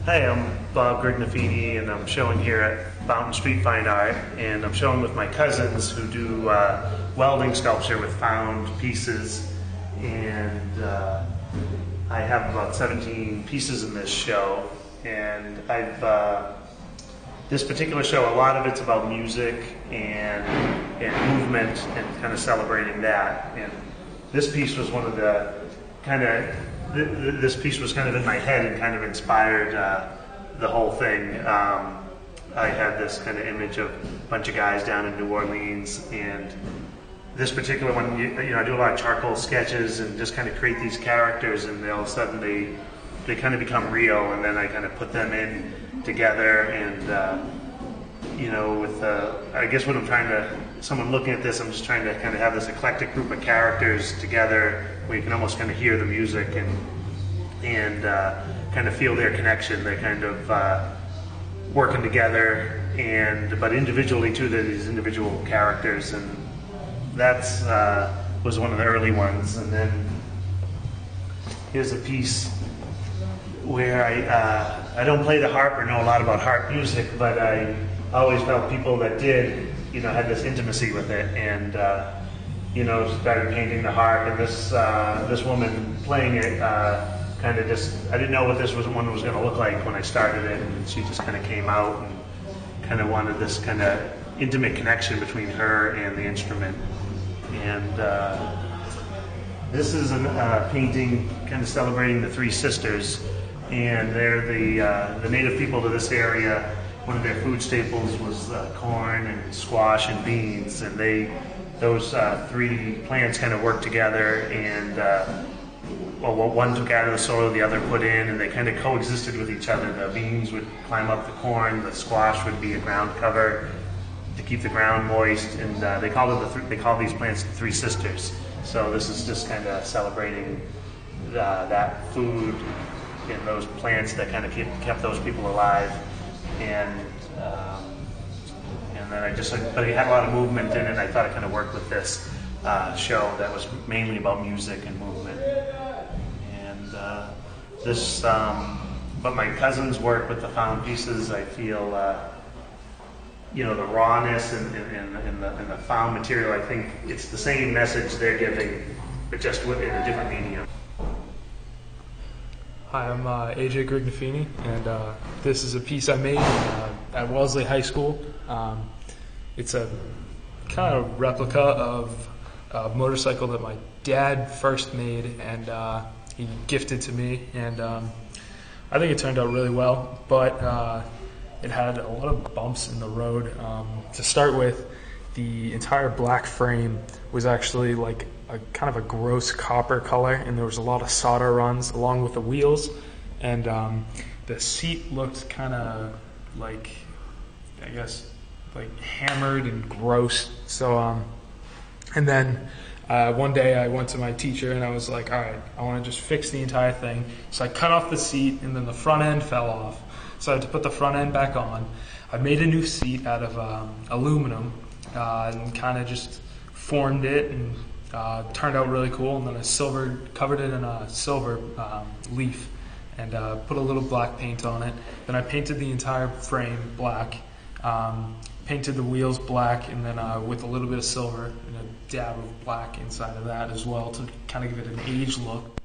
Hi, I'm Bob Grignaffini, and I'm showing here at Fountain Street Fine Art, and I'm showing with my cousins who do welding sculpture with found pieces, and I have about 17 pieces in this show, and this particular show, a lot of it's about music and movement and kind of celebrating that, and this piece was one of the this piece was kind of in my head and kind of inspired the whole thing. I had this kind of image of a bunch of guys down in New Orleans, and this particular one, I do a lot of charcoal sketches and just kind of create these characters, and all of a sudden they kind of become real, and then I kind of put them in together, and I guess what I'm trying to, someone looking at this, I'm just trying to kind of have this eclectic group of characters together where you can almost kind of hear the music and kind of feel their connection. They're kind of working together, but individually too, they're these individual characters, and that's was one of the early ones. And then here's a piece where I don't play the harp or know a lot about harp music, but I always felt people that did, had this intimacy with it, and started painting the harp. And this woman playing it kind of just, I didn't know what this one was going to look like when I started it, and she just kind of came out and kind of wanted this kind of intimate connection between her and the instrument. And this is a painting kind of celebrating the three sisters, and they're the native people to this area. One of their food staples was corn and squash and beans, and those three plants kind of worked together, and one took out of the soil, the other put in, and they kind of coexisted with each other. The beans would climb up the corn, the squash would be a ground cover to keep the ground moist, and they call these plants the three sisters. So this is just kind of celebrating that food and those plants that kind of kept those people alive. And then but it had a lot of movement in it. I thought it kind of worked with this show that was mainly about music and movement. And but my cousins work with the found pieces. I feel, the rawness and the found material. I think it's the same message they're giving, but just in a different medium. Hi, I'm AJ Grignaffini, and this is a piece I made at Wellesley High School. It's a kind of replica of a motorcycle that my dad first made, and he gifted to me, and I think it turned out really well, but it had a lot of bumps in the road. To start with, the entire black frame was actually like a kind of a gross copper color, and there was a lot of solder runs along with the wheels, and the seat looked kind of like, I guess, like hammered and gross. So and then one day I went to my teacher and I was like, all right, I want to just fix the entire thing. So I cut off the seat, and then the front end fell off, so I had to put the front end back on. I made a new seat out of aluminum and kind of just formed it, and turned out really cool. And then I covered it in a silver leaf, and put a little black paint on it. Then I painted the entire frame black, painted the wheels black, and then with a little bit of silver and a dab of black inside of that as well to kind of give it an aged look.